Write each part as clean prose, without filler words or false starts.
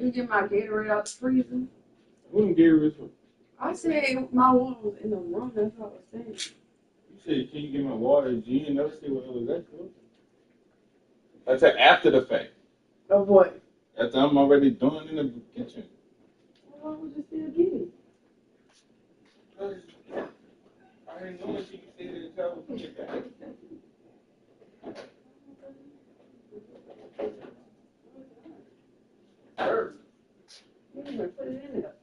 me get my Gatorade out the freezer. Who Gatorade from? I said my water was in the room. That's what I was saying. You said, can you get my water? You didn't never say what it was that for. I said after the fact. Of what? After I'm already doing it in the kitchen. Why would you still get it? I didn't know that she could stay there and travel from your back. You didn't even put it in there.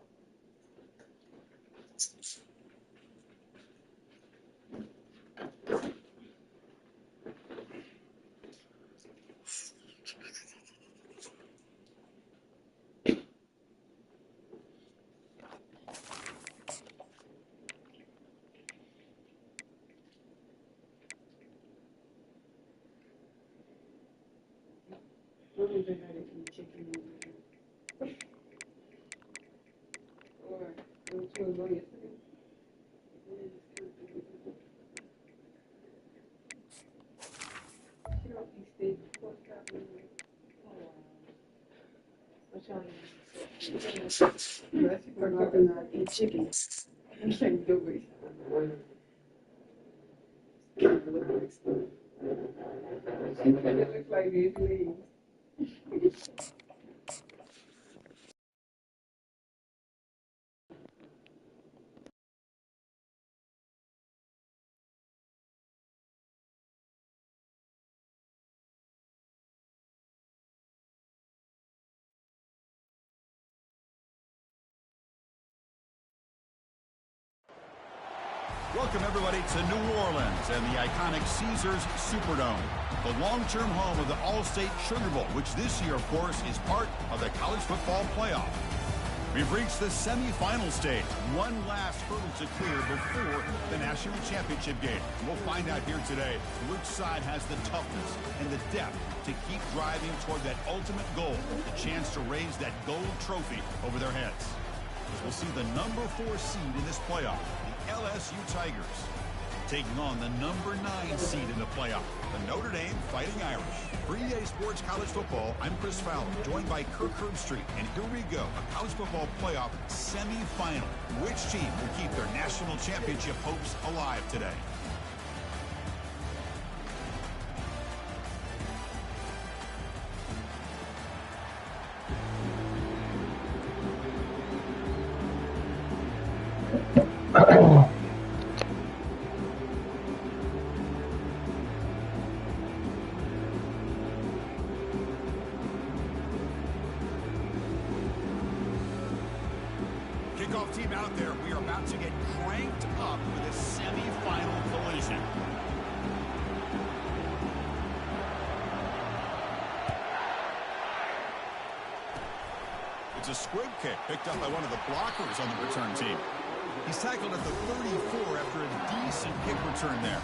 I don't think I didn't eat chicken. Or went to a go yesterday. She don't eat steak, pork chop, and what y'all eat? Unless you forgot to not eat chicken. You can't do it. She kind of looks like these leaves. Welcome, everybody, to New Orleans and the iconic Caesars Superdome, the long-term home of the All-State Sugar Bowl, which this year, of course, is part of the college football playoff. We've reached the semifinal stage, one last hurdle to clear before the national championship game. We'll find out here today which side has the toughness and the depth to keep driving toward that ultimate goal, the chance to raise that gold trophy over their heads. We'll see the number 4 seed in this playoff, the LSU Tigers, taking on the number 9 seed in the playoff, the Notre Dame Fighting Irish. For EA Sports College Football, I'm Chris Fowler, joined by Kirk Herbstreit, and here we go, a college football playoff semifinal. Which team will keep their national championship hopes alive today? Kickoff team out there. We are about to get cranked up with a semi-final collision. It's a squib kick picked up by one of the blockers on the return team. He's tackled at the 34 after a decent kick return there.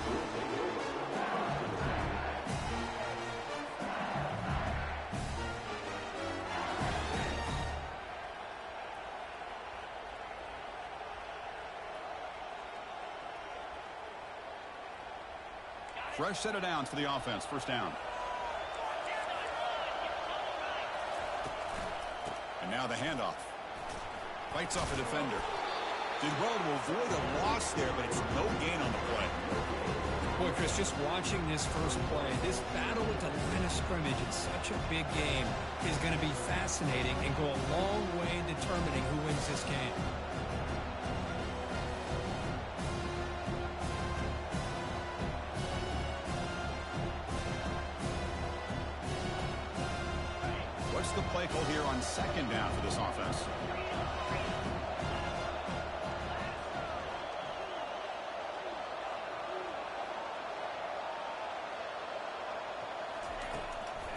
Fresh set of downs for the offense. First down. And now the handoff. Fights off a defender. Did well to avoid a loss there, but it's no gain on the play. Boy, Chris, just watching this first play, this battle at the line of scrimmage in such a big game is going to be fascinating and go a long way in determining who wins this game. What's the play call here on second down for this offense?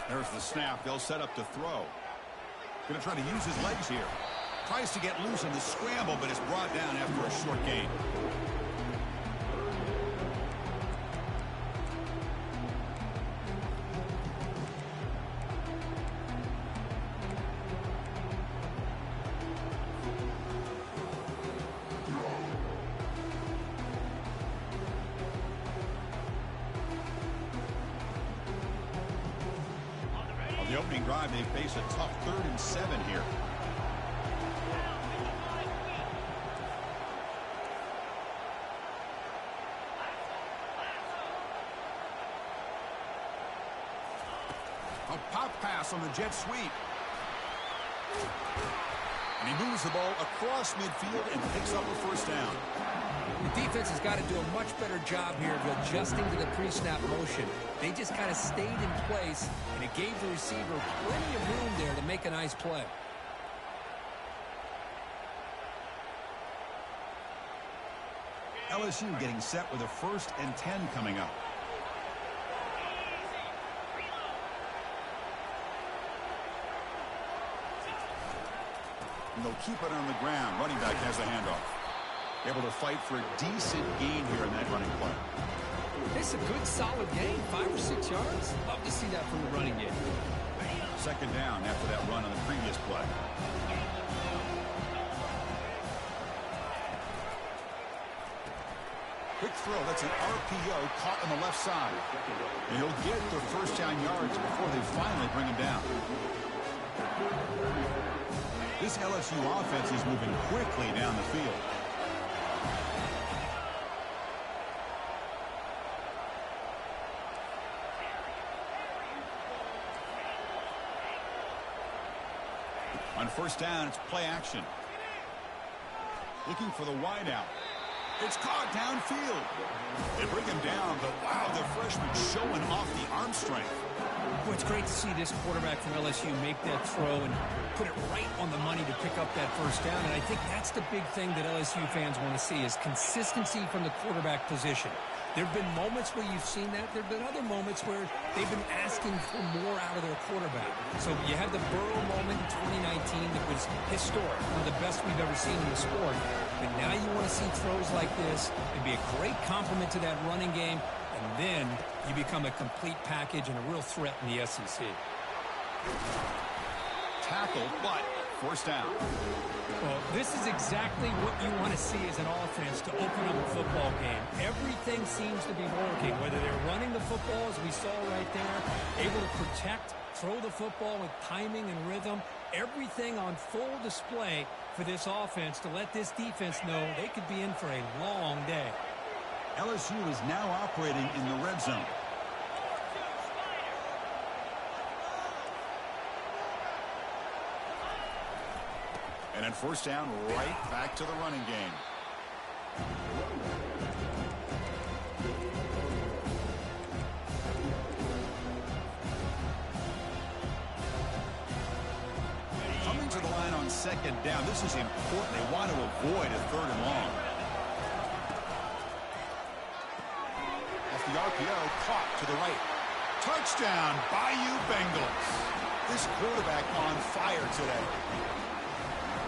There's the snap. They'll set up to throw. Going to try to use his legs here. Tries to get loose in the scramble, but is brought down after a short gain. The opening drive, they face a tough 3rd and 7 here. A pop pass on the jet sweep. And he moves the ball across midfield and picks up a first down. The defense has got to do a much better job here of adjusting to the pre-snap motion. They just kind of stayed in place, and it gave the receiver plenty of room there to make a nice play. LSU getting set with a 1st and 10 coming up. And they'll keep it on the ground. Running back has the handoff. Able to fight for a decent gain here in that running play. It's a good, solid gain, 5 or 6 yards. Love to see that from the running game. 2nd down after that run on the previous play. Quick throw. That's an RPO caught on the left side. And he'll get the 1st down yards before they finally bring him down. This LSU offense is moving quickly down the field. On 1st down, it's play action. Looking for the wideout. It's caught downfield. They bring him down, but wow, the freshman showing off the arm strength. Well, it's great to see this quarterback from LSU make that throw and put it right on the money to pick up that 1st down. And I think that's the big thing that LSU fans want to see is consistency from the quarterback position. There have been moments where you've seen that. There have been other moments where they've been asking for more out of their quarterback. So you had the Burrow moment in 2019 that was historic, one of the best we've ever seen in the sport. But now you want to see throws like this. It'd be a great compliment to that running game. And then you become a complete package and a real threat in the SEC. Tackle, but 1st down. Well, this is exactly what you want to see as an offense to open up a football game. Everything seems to be working, whether they're running the football, as we saw right there, able to protect, throw the football with timing and rhythm, everything on full display for this offense to let this defense know they could be in for a long day. LSU is now operating in the red zone. And on 1st down, right back to the running game. Coming to the line on 2nd down. This is important. They want to avoid a 3rd and long. Off the RPO, caught to the right. Touchdown, Bayou Bengals. This quarterback on fire today.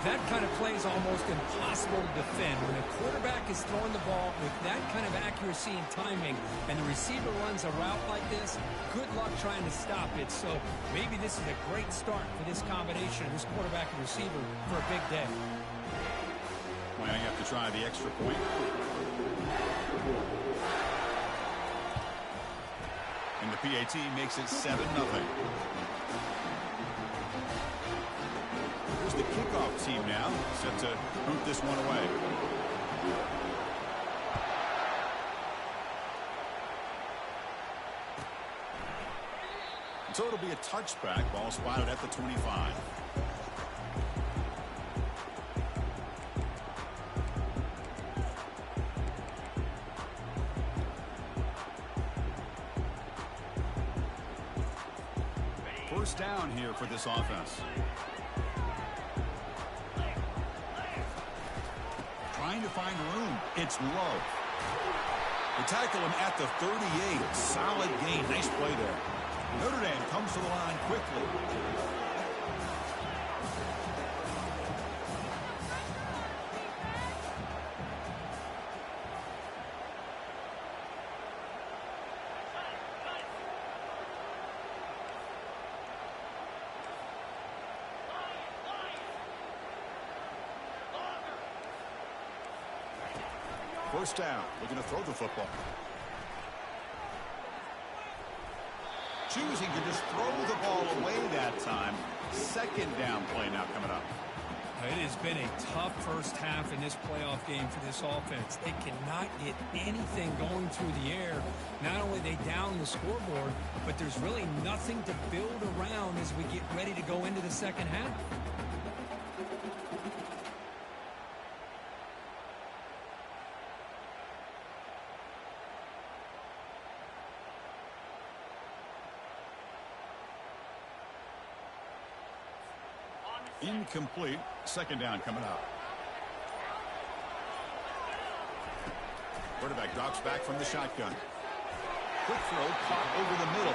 That kind of play is almost impossible to defend. When a quarterback is throwing the ball with that kind of accuracy and timing, and the receiver runs a route like this, good luck trying to stop it. So maybe this is a great start for this combination of this quarterback and receiver for a big day. Might have to try the extra point. And the PAT makes it 7-0. The kickoff team now set to boot this one away. So it'll be a touchback. Ball spotted at the 25. First down here for this offense. Trying to find room. It's low. They tackle him at the 38. Solid gain. Nice play there. Notre Dame comes to the line quickly. First down, looking to throw the football. Choosing to just throw the ball away that time. 2nd down play now coming up. It has been a tough first half in this playoff game for this offense. They cannot get anything going through the air. Not only are they down the scoreboard, but there's really nothing to build around as we get ready to go into the second half. Incomplete. Second down coming up. Quarterback drops back from the shotgun. Quick throw caught over the middle.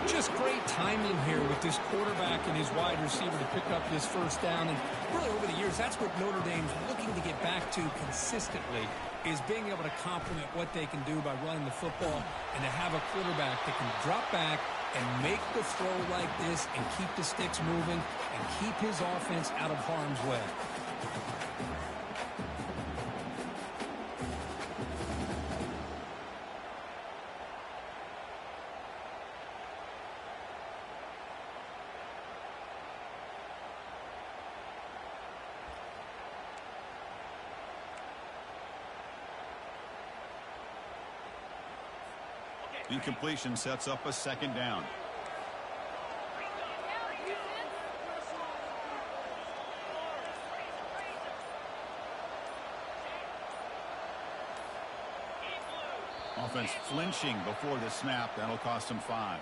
Just great timing here with this quarterback and his wide receiver to pick up this first down. And really over the years, that's what Notre Dame's looking to get back to consistently, is being able to complement what they can do by running the football and to have a quarterback that can drop back and make the throw like this and keep the sticks moving and keep his offense out of harm's way. Incompletion sets up a second down. Offense flinching before the snap. That'll cost him 5.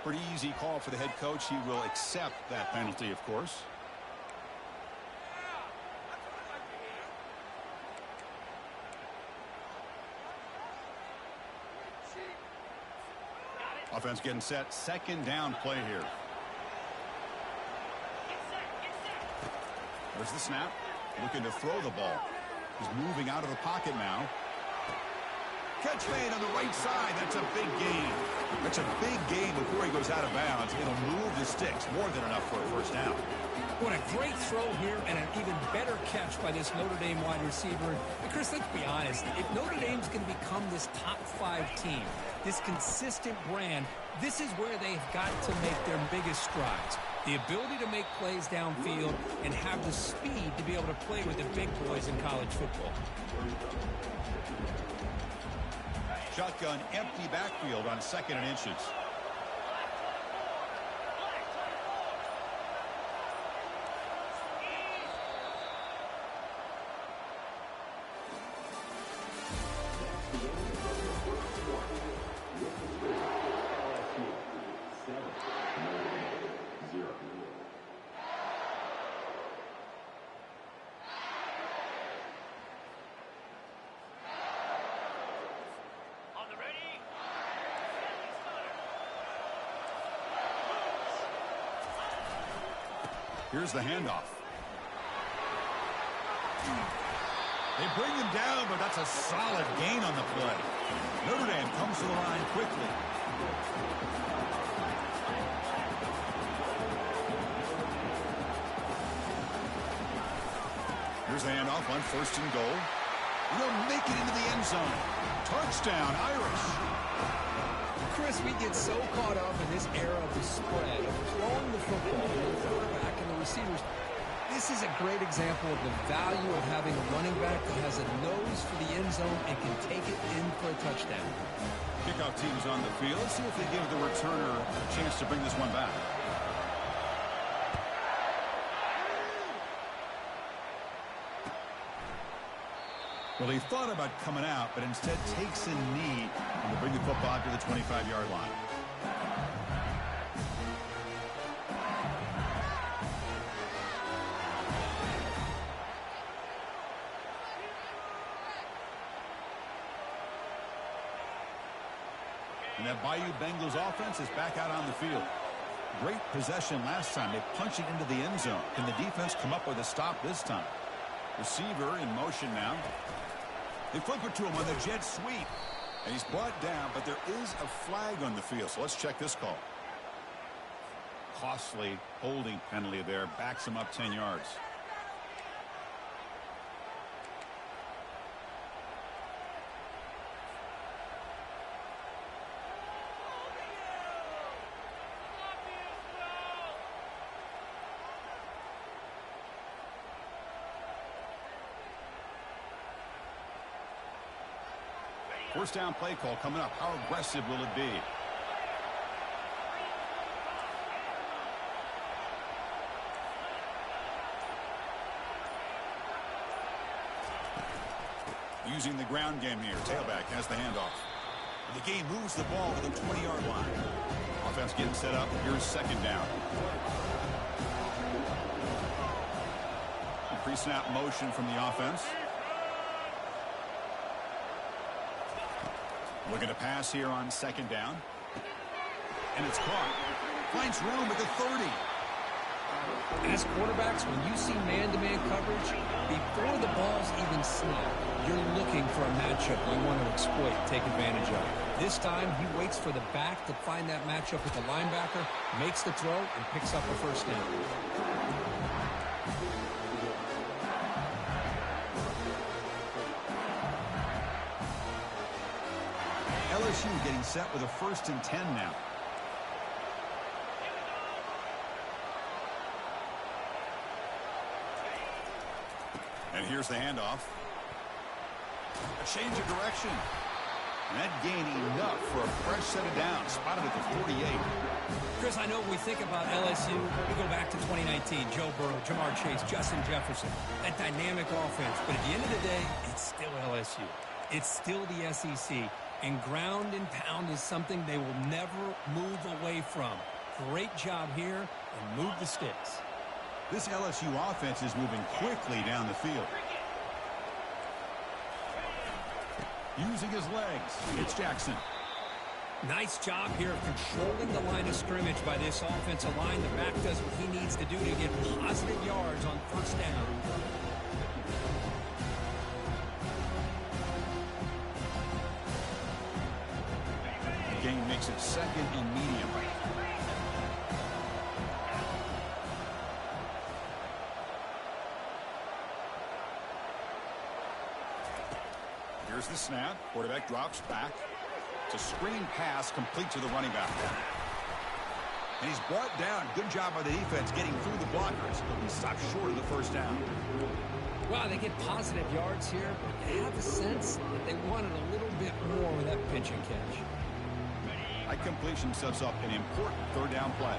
Pretty easy call for the head coach. He will accept that penalty, of course. Offense getting set. Second down play here. There's the snap. Looking to throw the ball. He's moving out of the pocket now. Catch made on the right side. That's a big gain. That's a big gain before he goes out of bounds. It'll move the sticks. More than enough for a first down. What a great throw here and an even better catch by this Notre Dame wide receiver. And Chris, let's be honest. If Notre Dame's going to become this top 5 team, this consistent brand, this is where they've got to make their biggest strides. The ability to make plays downfield and have the speed to be able to play with the big boys in college football. Shotgun, empty backfield on 2nd and inches. Here's the handoff. They bring him down, but that's a solid gain on the play. Notre Dame comes to the line quickly. Here's the handoff on 1st and goal. He'll make it into the end zone. Touchdown, Irish. Chris, we get so caught up in this era of the spread, of throwing the football to the quarterback and the receivers. This is a great example of the value of having a running back that has a nose for the end zone and can take it in for a touchdown. Kickoff team's on the field. Let's see if they give the returner a chance to bring this one back. Well, he thought about coming out, but instead takes a knee and to bring the football to the 25-yard line. And that Bayou Bengals offense is back out on the field. Great possession last time. They punch it into the end zone. Can the defense come up with a stop this time? Receiver in motion now. They flip it to him on the jet sweep. And he's brought down, but there is a flag on the field. So let's check this call. Costly holding penalty there. Backs him up 10 yards. First down play call coming up. How aggressive will it be? Using the ground game here. Tailback has the handoff. The game moves the ball to the 20-yard line. Offense getting set up. Here's second down. Pre-snap motion from the offense. Looking to pass here on second down. And it's caught. Finds room at the 30. As quarterbacks, when you see man-to-man coverage, before the ball's even snapped, you're looking for a matchup you want to exploit, take advantage of. This time, he waits for the back to find that matchup with the linebacker, makes the throw, and picks up a first down. LSU getting set with a 1st and 10 now. And here's the handoff. A change of direction. And that gain enough for a fresh set of downs. Spotted at the 48. Chris, I know when we think about LSU, we go back to 2019. Joe Burrow, Jamar Chase, Justin Jefferson. That dynamic offense. But at the end of the day, it's still LSU. It's still the SEC. And ground and pound is something they will never move away from. Great job here, and move the sticks. This LSU offense is moving quickly down the field. Using his legs, it's Jackson. Nice job here of controlling the line of scrimmage by this offensive line. The back does what he needs to do to get positive yards on first down. The game makes it second and medium. Here's the snap. Quarterback drops back. It's a screen pass complete to the running back. And he's brought down. Good job by the defense getting through the blockers. But he stopped short of the first down. Well, they get positive yards here, but you have a sense that they wanted a little bit more with that pitch and catch. That completion sets up an important third down play.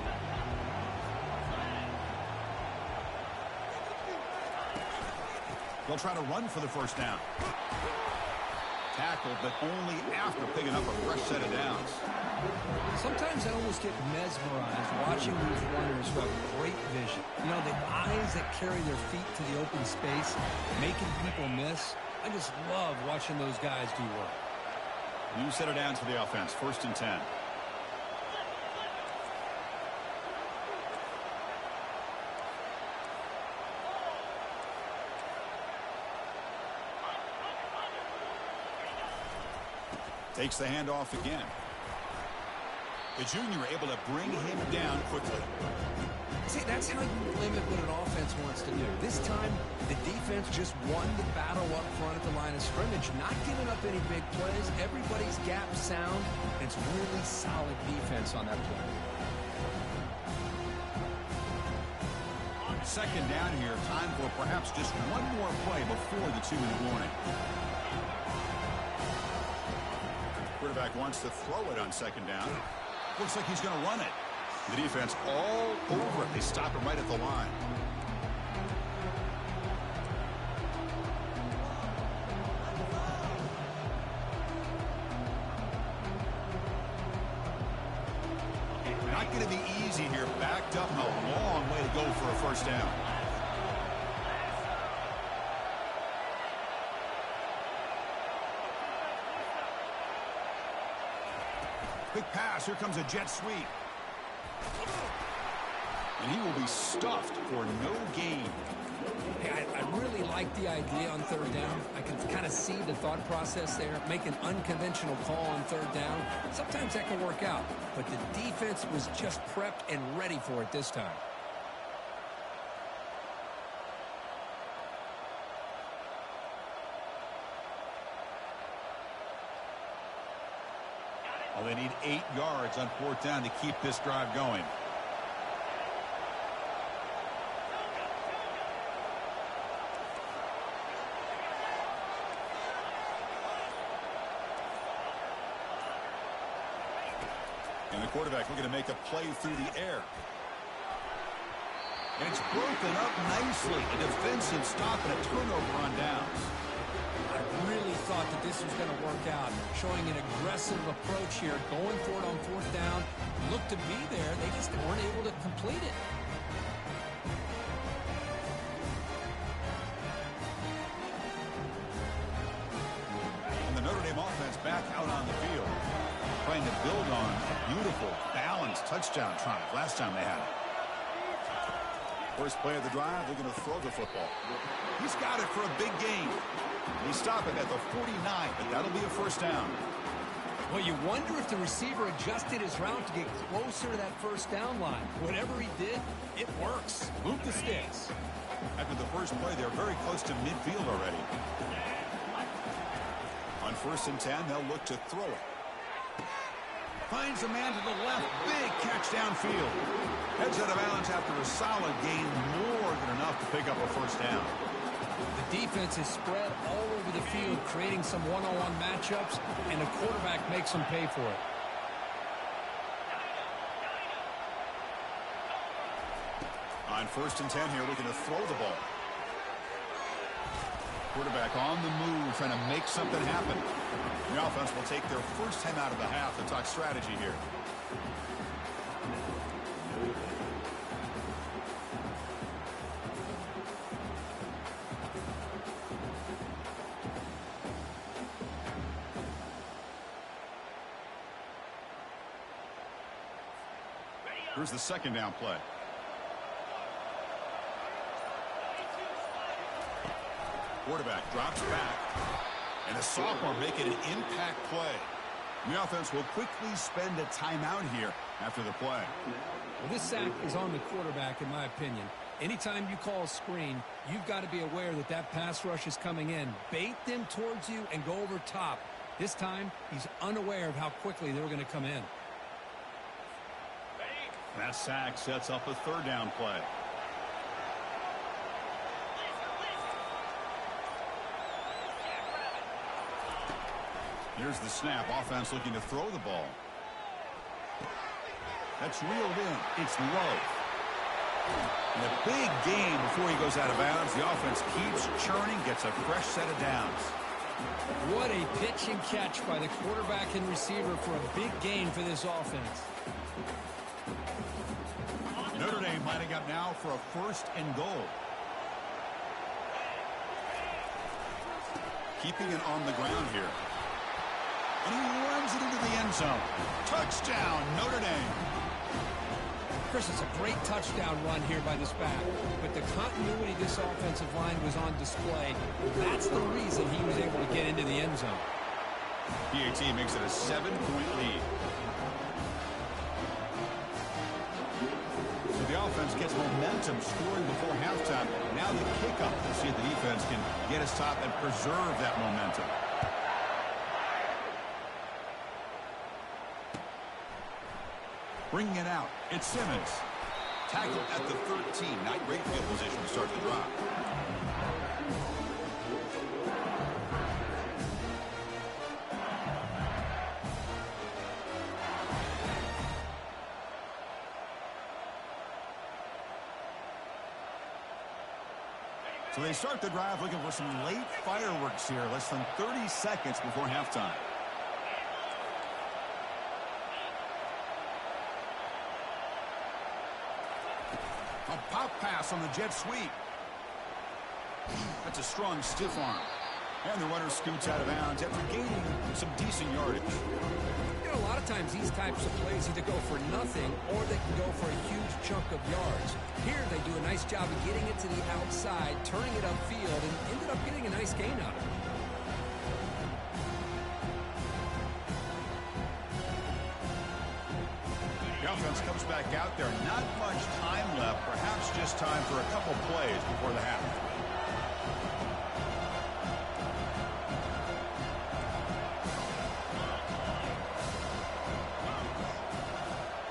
They'll try to run for the first down. Tackle, but only after picking up a fresh set of downs. Sometimes I almost get mesmerized watching these runners who have great vision. You know, the eyes that carry their feet to the open space, making people miss. I just love watching those guys do work. New set of downs for the offense. 1st and 10. Takes the handoff again. The junior able to bring him down quickly. See, that's how you limit what an offense wants to do. This time, the defense just won the battle up front at the line of scrimmage, not giving up any big plays. Everybody's gap sound. It's really solid defense on that play. Second down here. Time for perhaps just one more play before the 2-minute warning. Quarterback wants to throw it on second down. Looks like he's going to run it. The defense all over it. They stop him right at the line. Not going to be easy here. Backed up and a long way to go for a first down. Quick pass. Here comes a jet sweep. And he will be stuffed for no gain. Hey, I really like the idea on third down. I can kind of see the thought process there. Make an unconventional call on third down. Sometimes that can work out. But the defense was just prepped and ready for it this time. Well, they need 8 yards on 4th down to keep this drive going. And the quarterback looking to make a play through the air. And it's broken up nicely. A defensive stop and a turnover on downs. I really thought that this was going to work out. Showing an aggressive approach here. Going for it on fourth down. Looked to be there. They just weren't able to complete it. And the Notre Dame offense back out on the field. Trying to build on a beautiful, balanced touchdown drive last time they had it. First play of the drive, they're going to throw the football. He's got it for a big gain. They stop it at the 49, but that'll be a first down. Well, you wonder if the receiver adjusted his route to get closer to that first down line. Whatever he did, it works. Move the sticks. After the first play, they're very close to midfield already. On 1st and 10, they'll look to throw it. Finds a man to the left. Big catch downfield. Heads out of bounds after a solid gain, more than enough to pick up a first down. The defense is spread all over the field, creating some one-on-one matchups, and the quarterback makes them pay for it. On 1st and 10 here, looking to throw the ball. Quarterback on the move, trying to make something happen. The offense will take their first time out of the half to talk strategy here. Here's the second down play. Quarterback drops back. And a sophomore making an impact play. The offense will quickly spend a timeout here after the play. Well, this sack is on the quarterback, in my opinion. Anytime you call a screen, you've got to be aware that that pass rush is coming in. Bait them towards you and go over top. This time, he's unaware of how quickly they were going to come in. That sack sets up a third down play. Here's the snap. Offense looking to throw the ball. That's reeled in. It's low. And a big gain before he goes out of bounds. The offense keeps churning, gets a fresh set of downs. What a pitch and catch by the quarterback and receiver for a big gain for this offense. Notre Dame lining up now for a 1st and goal. Keeping it on the ground here. And he runs it into the end zone. Touchdown, Notre Dame. Chris, it's a great touchdown run here by this back. But the continuity this offensive line was on display. That's the reason he was able to get into the end zone. PAT makes it a 7-point lead. So the offense gets momentum scoring before halftime. Now the kickoff. We'll see if the defense can get his top and preserve that momentum. Bringing it out, it's Simmons. Tackled at the 13. Not great field position to start the drive. So they start the drive looking for some late fireworks here. Less than 30 seconds before halftime. A pop pass on the jet sweep. That's a strong stiff arm. And the runner scoots out of bounds after gaining some decent yardage. You know, a lot of times these types of plays either go for nothing or they can go for a huge chunk of yards. Here they do a nice job of getting it to the outside, turning it upfield, and ended up getting a nice gain out of it. The offense comes back out there. Not much time left. Perhaps just time for a couple plays before the half.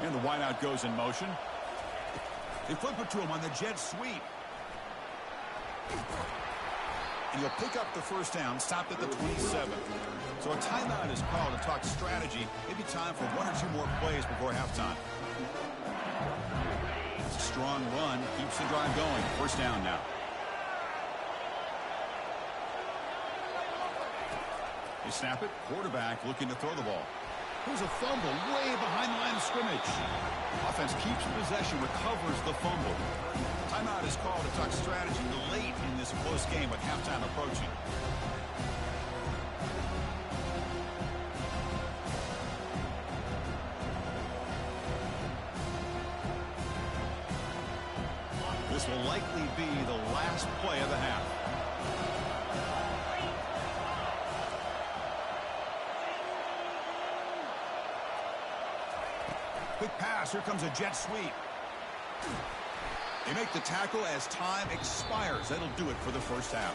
And the wideout goes in motion. They flip it to him on the jet sweep. And he'll pick up the first down, stopped at the 27. So a timeout is called to talk strategy. Maybe time for 1 or 2 more plays before halftime. It's a strong run. Keeps the drive going. First down now. They snap it. Quarterback looking to throw the ball. Here's a fumble way behind the line of scrimmage. Offense keeps possession, recovers the fumble. Timeout is called to talk strategy late in this close game with halftime approaching. This will likely be the last play of the half. Quick pass. Here comes a jet sweep. They make the tackle as time expires. That'll do it for the first half.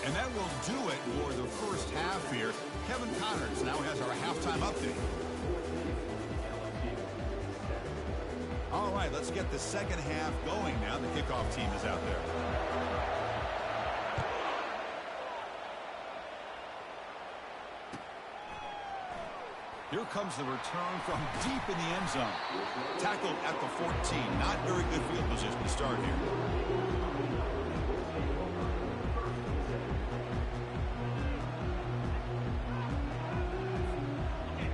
And that will do it for the first half here. Kevin Connors now has our halftime update. All right, let's get the second half going now. The kickoff team is out there. Here comes the return from deep in the end zone. Tackled at the 14. Not very good field position to start here.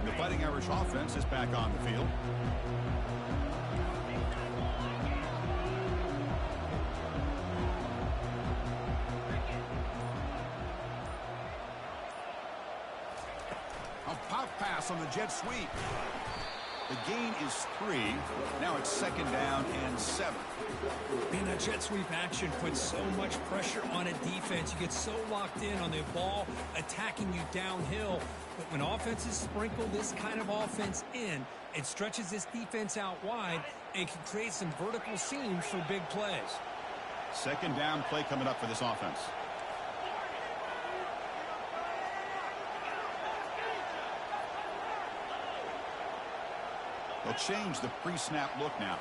The Fighting Irish offense is back on the field. On the jet sweep. The gain is 3. Now it's second down and 7. Man, that jet sweep action puts so much pressure on a defense. You get so locked in on the ball attacking you downhill. But when offenses sprinkle this kind of offense in, it stretches this defense out wide and can create some vertical seams for big plays. Second down play coming up for this offense. They'll change the pre-snap look now.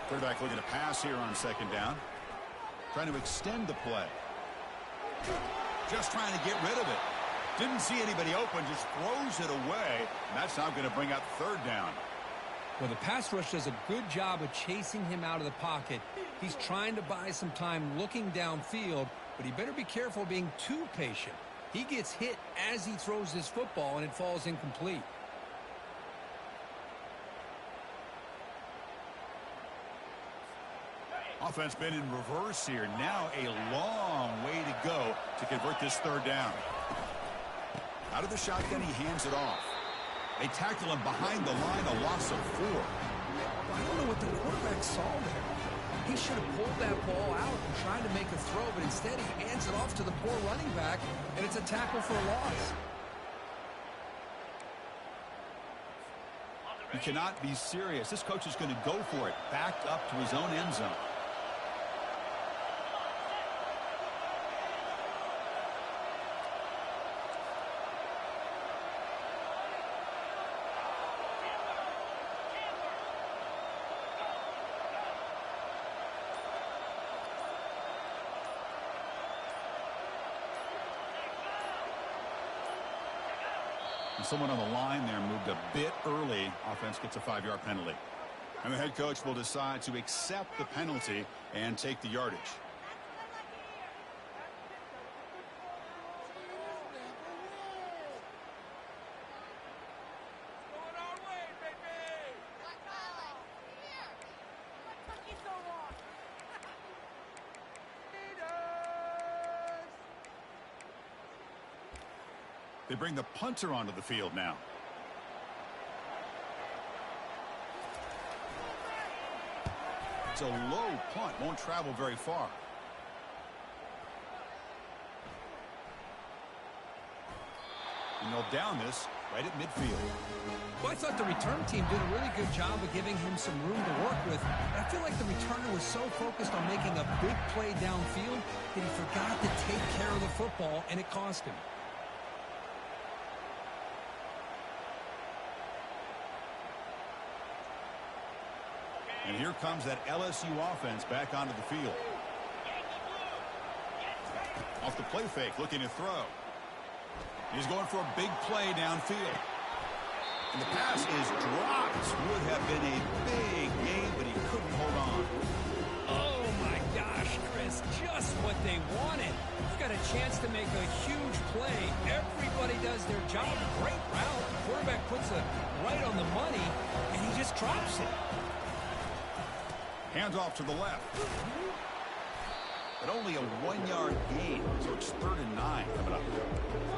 Quarterback looking to pass here on second down. Trying to extend the play. Just trying to get rid of it. Didn't see anybody open, just throws it away. And that's now going to bring up third down. Well, the pass rush does a good job of chasing him out of the pocket. He's trying to buy some time looking downfield, but he better be careful being too patient. He gets hit as he throws his football, and it falls incomplete. Offense been in reverse here. Now a long way to go to convert this third down. Out of the shotgun, he hands it off. They tackle him behind the line, a loss of 4. I don't know what the quarterback saw there. He should have pulled that ball out and tried to make a throw, but instead he hands it off to the poor running back, and it's a tackle for a loss. You cannot be serious. This coach is going to go for it, backed up to his own end zone. Someone on the line there moved a bit early. Offense gets a 5-yard penalty. And the head coach will decide to accept the penalty and take the yardage. They bring the punter onto the field now. It's a low punt, won't travel very far. And they'll down this right at midfield. Well, I thought the return team did a really good job of giving him some room to work with. I feel like the returner was so focused on making a big play downfield that he forgot to take care of the football, and it cost him. And here comes that LSU offense back onto the field. Off the play fake, looking to throw. He's going for a big play downfield. And the pass is dropped. Would have been a big game, but he couldn't hold on. Oh, my gosh, Chris, just what they wanted. You've got a chance to make a huge play. Everybody does their job. Great route. The quarterback puts it right on the money, and he just drops it. Hands off to the left. But only a 1-yard gain, so it's 3rd and 9 coming up.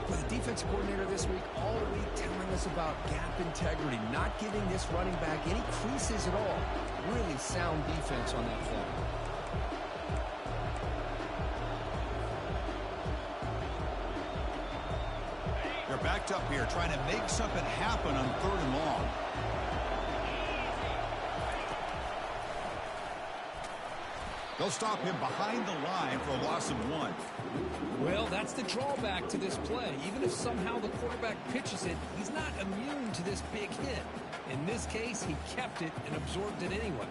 But the defensive coordinator this week all week telling us about gap integrity, not giving this running back any creases at all. Really sound defense on that play. They're backed up here trying to make something happen on 3rd and long. They'll stop him behind the line for a loss of 1. Well, that's the drawback to this play. Even if somehow the quarterback pitches it, he's not immune to this big hit. In this case, he kept it and absorbed it anyway.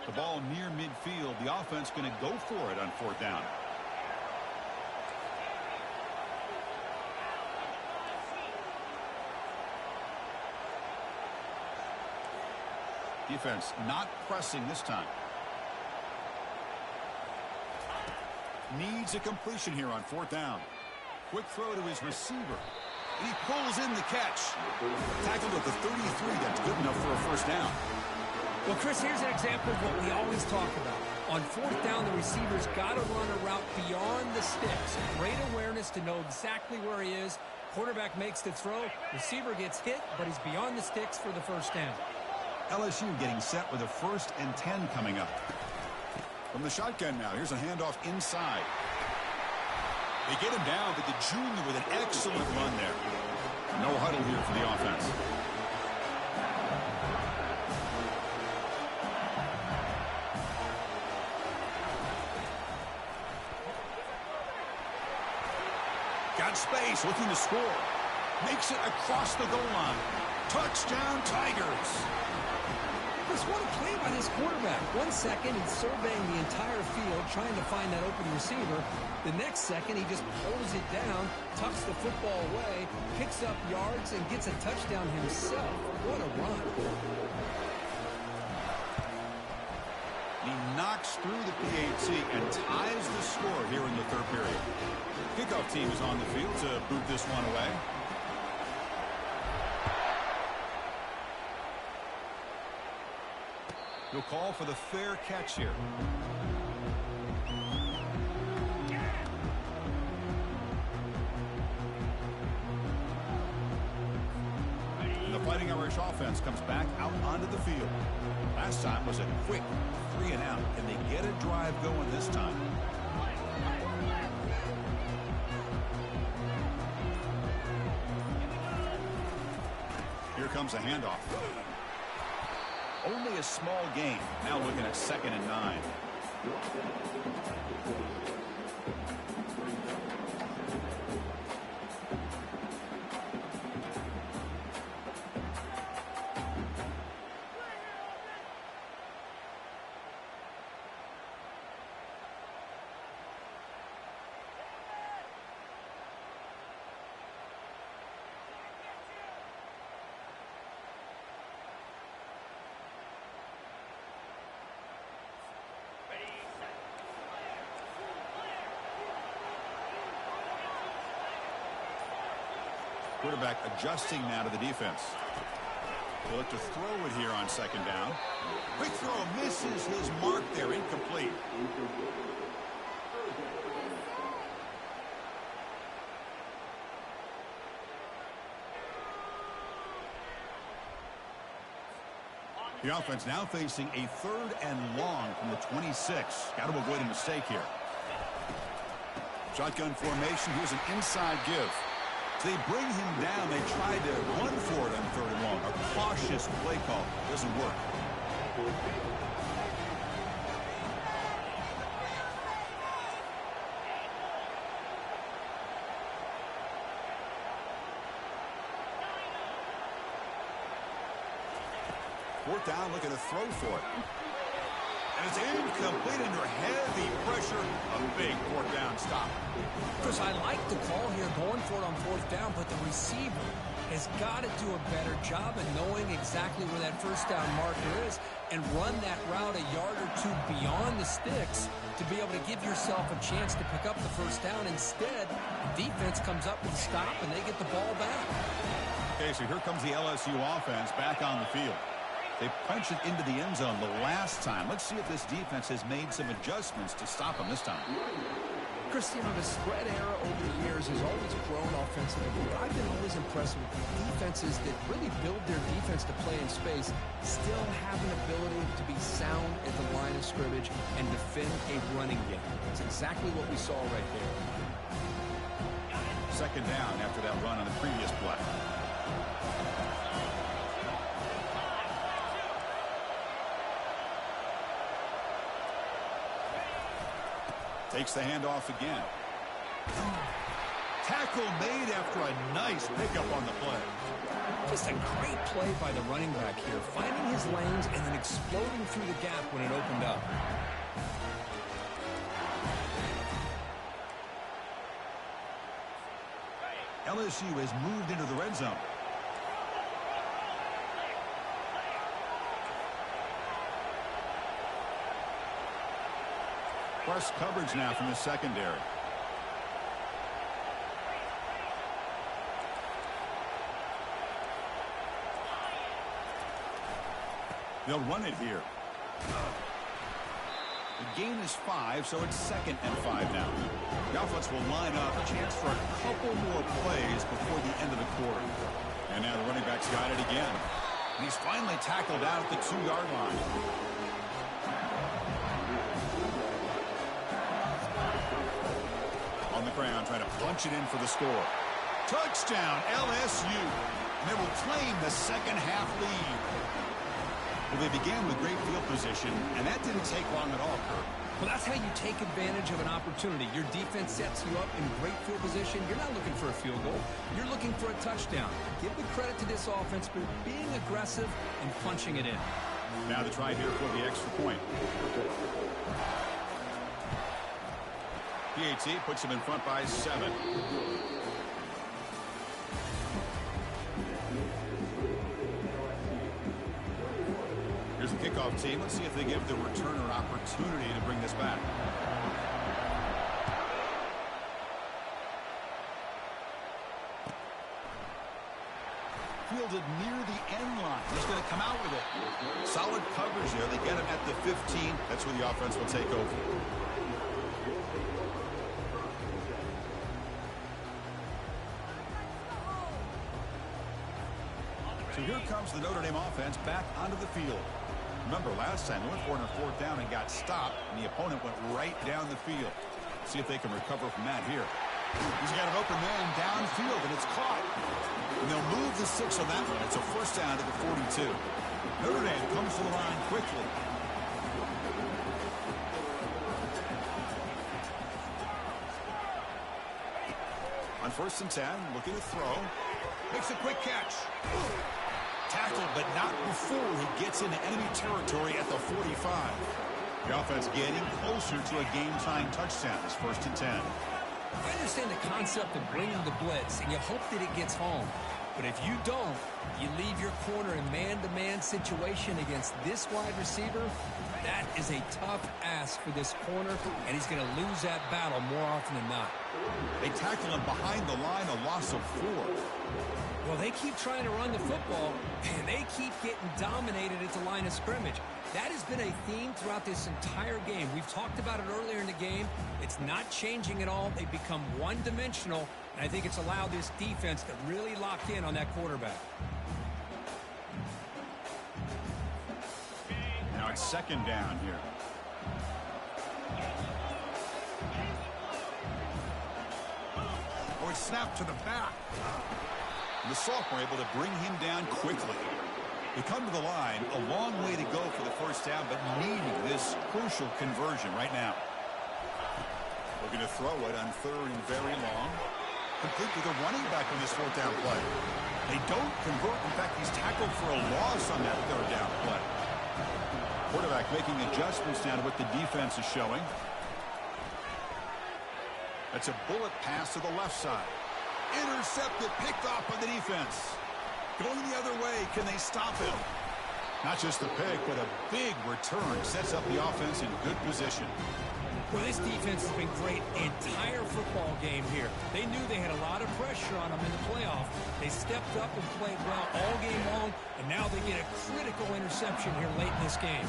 The ball near midfield. The offense going to go for it on 4th down. Defense not pressing this time. Needs a completion here on 4th down. Quick throw to his receiver. And he pulls in the catch. Tackled at the 33. That's good enough for a 1st down. Well, Chris, here's an example of what we always talk about. On 4th down, the receiver's got to run a route beyond the sticks. Great awareness to know exactly where he is. Quarterback makes the throw. Receiver gets hit, but he's beyond the sticks for the 1st down. LSU getting set with a 1st and 10 coming up. From the shotgun now, here's a handoff inside. They get him down, but the junior with an excellent run there. No huddle here for the offense. Got space, looking to score. Makes it across the goal line. Touchdown, Tigers. Chris, what a play by this quarterback. 1 second, he's surveying the entire field, trying to find that open receiver. The next second, he just pulls it down, tucks the football away, picks up yards, and gets a touchdown himself. What a run. He knocks through the PAT and ties the score here in the 3rd period. Kickoff team is on the field to boot this one away. He'll call for the fair catch here. And the Fighting Irish offense comes back out onto the field. Last time was a quick 3 and out, and they get a drive going this time. Here comes a handoff. Only a small gain. Now looking at 2nd and 9. Quarterback adjusting now to the defense. He'll look to throw it here on 2nd down. Quick throw misses his mark there, incomplete. The offense now facing a 3rd and long from the 26. Got to avoid a mistake here. Shotgun formation. Here's an inside give. So they bring him down. They tried to run for it on 3rd and long. A cautious play call. Doesn't work. Fourth down, looking to throw for it. And it's incomplete under heavy pressure. A big fourth down stop. Chris, I like the call here, going for it on fourth down, but the receiver has got to do a better job of knowing exactly where that first down marker is and run that route a yard or two beyond the sticks to be able to give yourself a chance to pick up the first down. Instead, the defense comes up with a stop and they get the ball back. Okay, so here comes the LSU offense back on the field. They punched it into the end zone the last time. Let's see if this defense has made some adjustments to stop them this time. Chris, you know, the spread era over the years has always grown offensively, but I've been always impressed with the defenses that really build their defense to play in space, still have an ability to be sound at the line of scrimmage and defend a running game. That's exactly what we saw right there. Second down after that run on the previous play. Takes the handoff again. Tackle made after a nice pickup on the play. Just a great play by the running back here, finding his lanes and then exploding through the gap when it opened up. LSU has moved into the red zone. Press coverage now from the secondary. They'll run it here. The gain is 5, so it's 2nd and 5 now. The offense will line up, a chance for a couple more plays before the end of the quarter. And now the running back's got it again. And he's finally tackled out at the 2-yard line. On the ground, trying to punch it in for the score. Touchdown, LSU. And they will claim the second-half lead. Well, they began with great field position, and that didn't take long at all, Kurt. Well, that's how you take advantage of an opportunity. Your defense sets you up in great field position. You're not looking for a field goal. You're looking for a touchdown. Give the credit to this offense for being aggressive and punching it in. Now the try here for the extra point. PAT puts him in front by 7. Here's the kickoff team. Let's see if they give the returner opportunity to bring this back. Fielded near the end line. He's going to come out with it. Solid coverage there. They get him at the 15. That's where the offense will take over. So here comes the Notre Dame offense back onto the field. Remember, last time they went for it on 4th down and got stopped, and the opponent went right down the field. See if they can recover from that here. He's got an open man downfield, and it's caught. And they'll move the 6 on that one. It's a first down to the 42. Notre Dame comes to the line quickly. On 1st and 10, looking to throw. Makes a quick catch. Tackled, but not before he gets into enemy territory at the 45. The offense getting closer to a game-tying touchdown. It's 1st and 10. I understand the concept of bringing the blitz, and you hope that it gets home. But if you don't, you leave your corner in man-to-man situation against this wide receiver. That is a tough ask for this corner, and he's going to lose that battle more often than not. They tackle him behind the line, a loss of 4. Well, they keep trying to run the football, and they keep getting dominated at the line of scrimmage. That has been a theme throughout this entire game. We've talked about it earlier in the game. It's not changing at all. They've become one-dimensional, and I think it's allowed this defense to really lock in on that quarterback. Now it's 2nd down here. Oh, it's snapped to the back. The sophomore able to bring him down quickly. They come to the line, a long way to go for the first down, but needing this crucial conversion right now. Looking to throw it on 3rd and very long. Complete with a running back on this 4th down play. They don't convert. In fact, he's tackled for a loss on that 3rd down play. Quarterback making adjustments now to what the defense is showing. That's a bullet pass to the left side. Intercepted, picked off by the defense. Going the other way, can they stop him? Not just the pick, but a big return sets up the offense in good position. Well, this defense has been great the entire football game here. They knew they had a lot of pressure on them in the playoff. They stepped up and played well all game long, and now they get a critical interception here late in this game.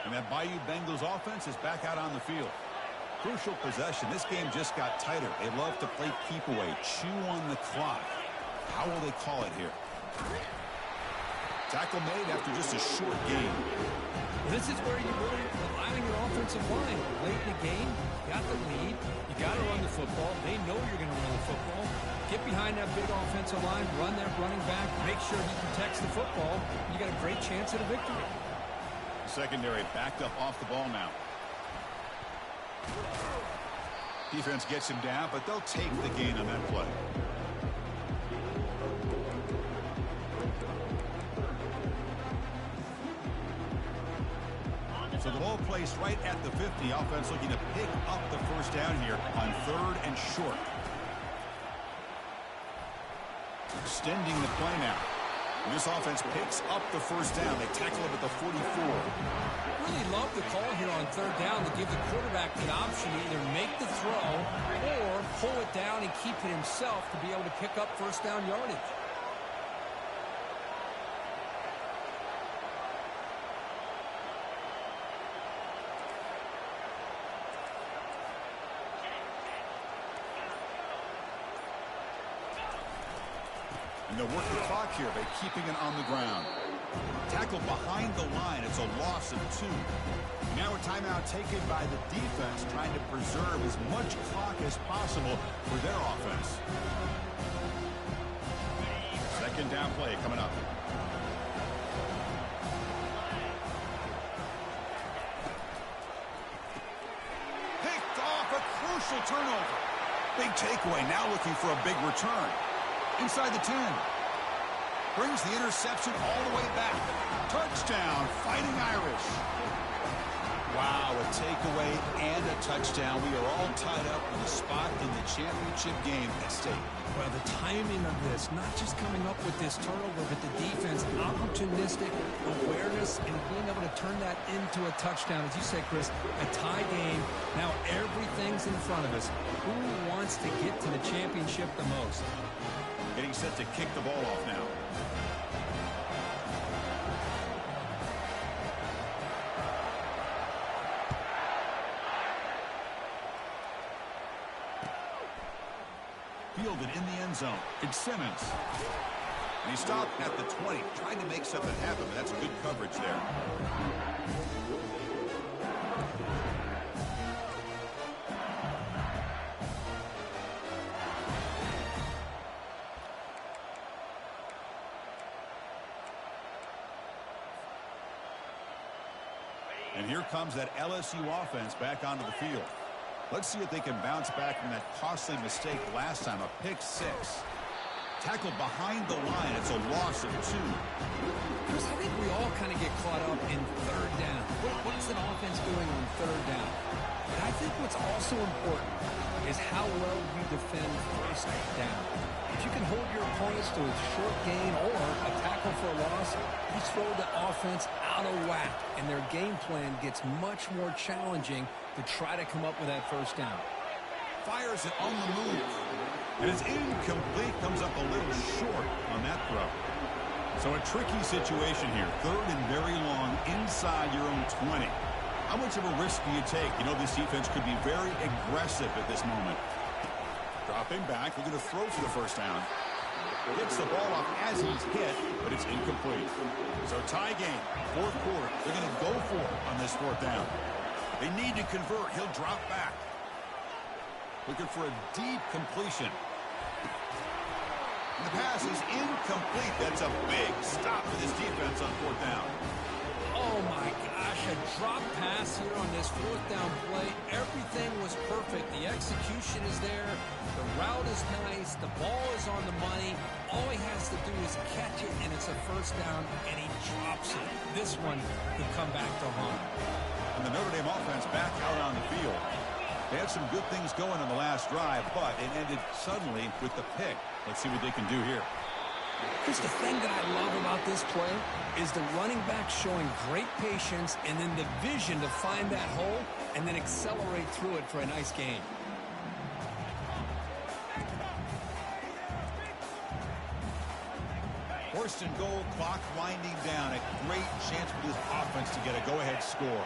And that Bayou Bengals offense is back out on the field. Crucial possession. This game just got tighter. They love to play keep away, chew on the clock. How will they call it here? Tackle made after just a short game. This is where you really rely on your offensive line. Late in the game, you got the lead. You got to run the football. They know you're going to run the football. Get behind that big offensive line, run that running back, make sure he protects the football. You got a great chance at a victory. Secondary backed up off the ball now. Defense gets him down, but they'll take the gain on that play. So the ball placed right at the 50. Offense looking to pick up the first down here on 3rd and short. Extending the play now. And this offense picks up the first down. They tackle him at the 44. Really love the call here on 3rd down to give the quarterback the option to either make the throw or pull it down and keep it himself to be able to pick up first down yardage. And they'll work the clock here by keeping it on the ground. Tackle behind the line. It's a loss of 2. Now a timeout taken by the defense, trying to preserve as much clock as possible for their offense. Second down play coming up. Picked off, a crucial turnover. Big takeaway, now looking for a big return. Inside the 10. Brings the interception all the way back. Touchdown, Fighting Irish. Wow, a takeaway and a touchdown. We are all tied up with a spot in the championship game at stake. Well, the timing of this, not just coming up with this turnover, but the defense, opportunistic awareness, and being able to turn that into a touchdown. As you said, Chris, a tie game. Now everything's in front of us. Who wants to get to the championship the most? Getting set to kick the ball off now. Fielded in the end zone. It's Simmons. And he stopped at the 20, trying to make something happen, but that's good coverage there. And here comes that LSU offense back onto the field. Let's see if they can bounce back from that costly mistake last time, a pick 6. Tackled behind the line. It's a loss of 2. Chris, I think we all kind of get caught up in 3rd down. What is an offense doing on 3rd down? And I think what's also important is how well you defend 1st down. If you can hold your opponents to a short gain or a tackle for a loss, you throw the offense out of whack, and their game plan gets much more challenging to try to come up with that 1st down. Fires it on the move. And it's incomplete. Comes up a little short on that throw. So a tricky situation here. 3rd and very long inside your own 20. How much of a risk do you take? You know this defense could be very aggressive at this moment. Dropping back, looking to throw for the 1st down. Gets the ball off as he's hit, but it's incomplete. So tie game, 4th quarter. They're going to go for it on this 4th down. They need to convert. He'll drop back. Looking for a deep completion. And the pass is incomplete. That's a big stop for this defense on 4th down. Oh, my gosh, a drop pass here on this fourth down play. Everything was perfect. The execution is there. The route is nice. The ball is on the money. All he has to do is catch it, and it's a first down, and he drops it. This one could come back to haunt. And the Notre Dame offense back out on the field. They had some good things going on the last drive, but it ended suddenly with the pick. Let's see what they can do here. Here's the thing that I love about this play is the running back showing great patience and then the vision to find that hole and then accelerate through it for a nice gain. First and goal, clock winding down. A great chance for this offense to get a go-ahead score.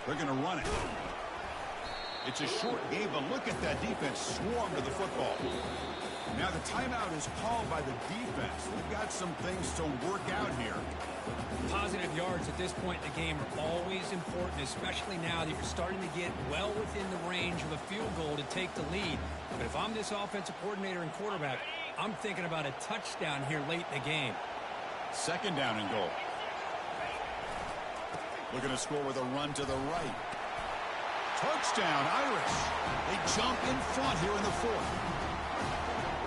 They're going to run it. It's a short game, but look at that defense swarm to the football. Now the timeout is called by the defense. They've got some things to work out here. Positive yards at this point in the game are always important, especially now that you're starting to get well within the range of a field goal to take the lead. But if I'm this offensive coordinator and quarterback, I'm thinking about a touchdown here late in the game. Second down and goal. Looking to score with a run to the right. Touchdown, Irish. They jump in front here in the fourth.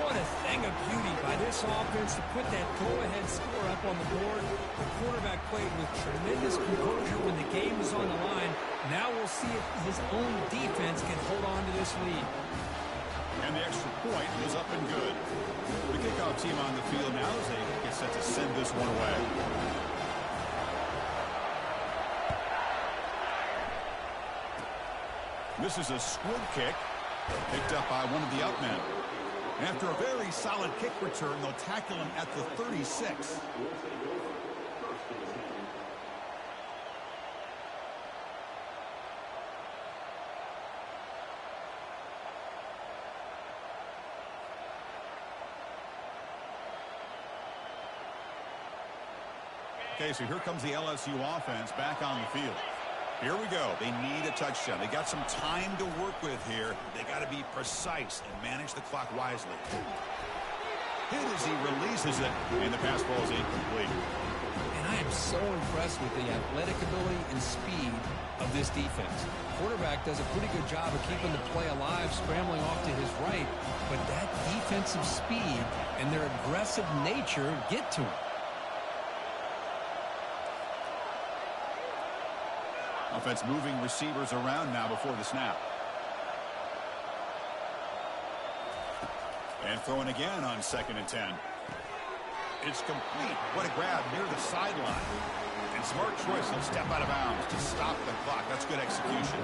What a thing of beauty by this offense to put that go-ahead score up on the board. The quarterback played with tremendous composure when the game was on the line. Now we'll see if his own defense can hold on to this lead. And the extra point was up and good. The kickoff team on the field now as they get set to send this one away. This is a squib kick picked up by one of the out men. After a very solid kick return, they'll tackle him at the 36. Okay, so here comes the LSU offense back on the field. Here we go. They need a touchdown. They got some time to work with here. They got to be precise and manage the clock wisely. Hit as he releases it, and the pass ball is incomplete. And I am so impressed with the athletic ability and speed of this defense. Quarterback does a pretty good job of keeping the play alive, scrambling off to his right, but that defensive speed and their aggressive nature get to him. Offense moving receivers around now before the snap. And throwing again on 2nd and 10. It's complete. What a grab near the sideline. And smart choice. He'll step out of bounds to stop the clock. That's good execution.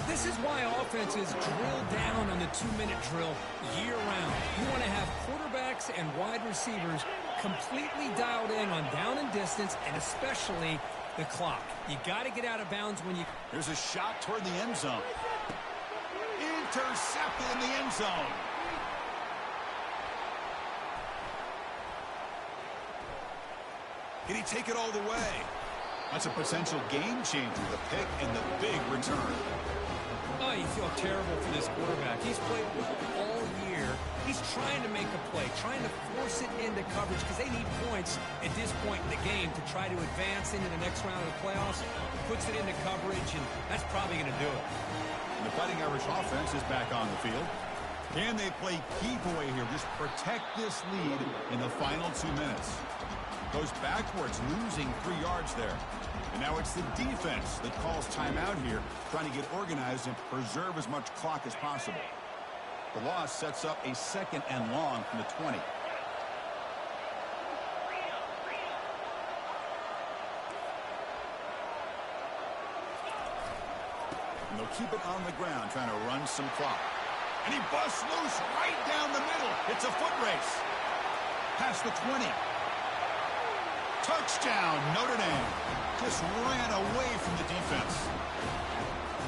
This is why offenses drill down on the 2-minute drill year-round. You want to have quarterbacks and wide receivers completely dialed in on down and distance, and especially the clock. You got to get out of bounds when you... Here's a shot toward the end zone. Intercepted in the end zone. Can he take it all the way? That's a potential game changer, the pick and the big return. Oh, you feel terrible for this quarterback. He's played all year. He's trying to make a play, trying to force it into coverage because they need points at this point in the game to try to advance into the next round of the playoffs. Puts it into coverage, and that's probably going to do it. And the Fighting Irish offense is back on the field. Can they play keep away here? Just protect this lead in the final 2 minutes. Goes backwards, losing 3 yards there. And now it's the defense that calls timeout here, trying to get organized and preserve as much clock as possible. The loss sets up a 2nd and long from the 20. And they'll keep it on the ground, trying to run some clock. And he busts loose right down the middle. It's a foot race. Past the 20. Touchdown, Notre Dame. Just ran away from the defense.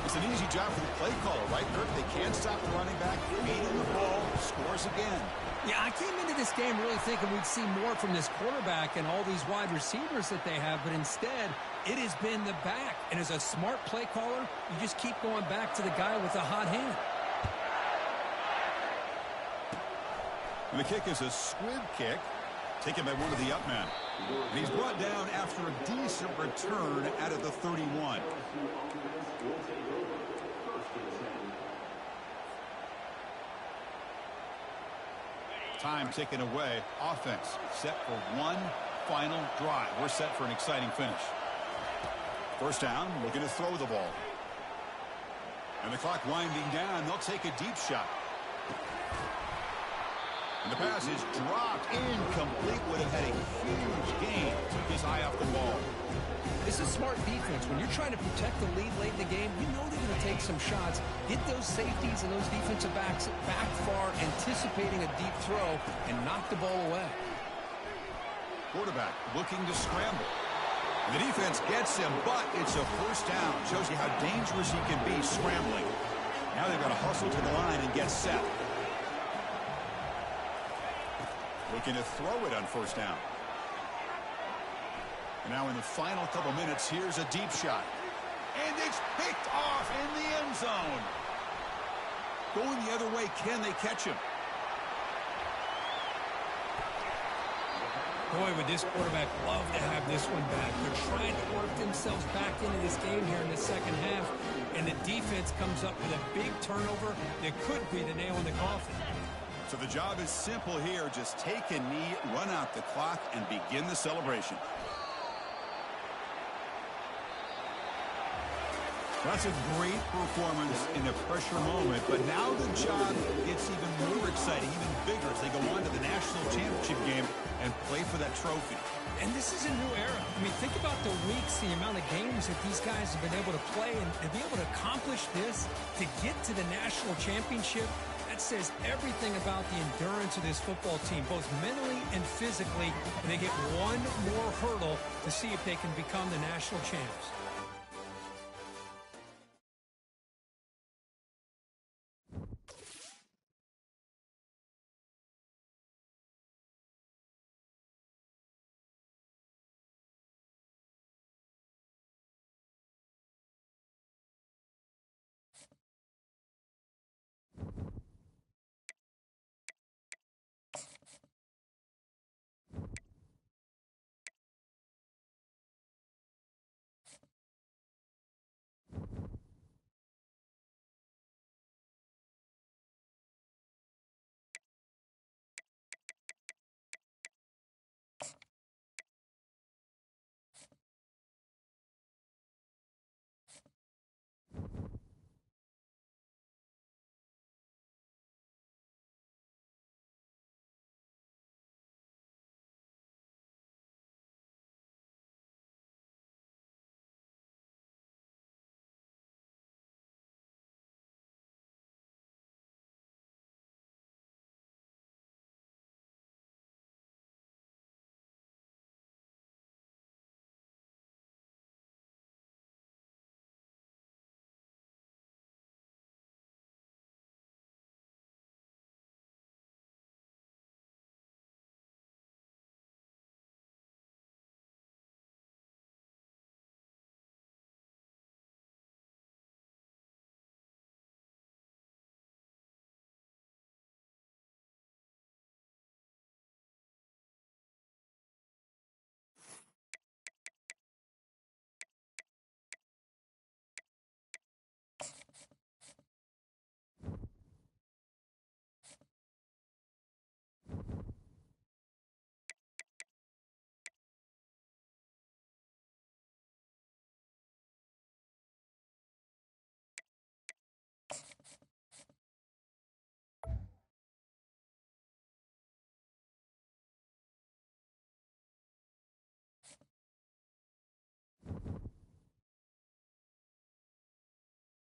It's an easy job for the play caller, right, Dirk? They can't stop the running back, feed him the ball, scores again. Yeah, I came into this game really thinking we'd see more from this quarterback and all these wide receivers that they have, but instead, it has been the back. And as a smart play caller, you just keep going back to the guy with the hot hand. And the kick is a squib kick, taken by one of the up men. And he's brought down after a decent return out of the 31. Time ticking away. Offense set for one final drive. We're set for an exciting finish. First down, looking to throw the ball. And the clock winding down. They'll take a deep shot. And the pass is dropped. Incomplete. Would have had a huge gain. Took his eye off the ball. This is smart defense. When you're trying to protect the lead late in the game, you know they're going to take some shots. Get those safeties and those defensive backs back far, anticipating a deep throw, and knock the ball away. Quarterback looking to scramble. The defense gets him, but it's a first down. Shows you how dangerous he can be scrambling. Now they've got to hustle to the line and get set. Looking to throw it on first down. And now in the final couple minutes, here's a deep shot. And it's picked off in the end zone. Going the other way, can they catch him? Boy, would this quarterback love to have this one back. They're trying to work themselves back into this game here in the second half. And the defense comes up with a big turnover that could be the nail in the coffin. So the job is simple here. Just take a knee, run out the clock, and begin the celebration. That's a great performance in a pressure moment, but now the job gets even more exciting, even bigger as they go on to the national championship game and play for that trophy. And this is a new era. I mean, think about the weeks, the amount of games that these guys have been able to play, and to be able to accomplish this, to get to the national championship, that says everything about the endurance of this football team, both mentally and physically, and they get one more hurdle to see if they can become the national champs.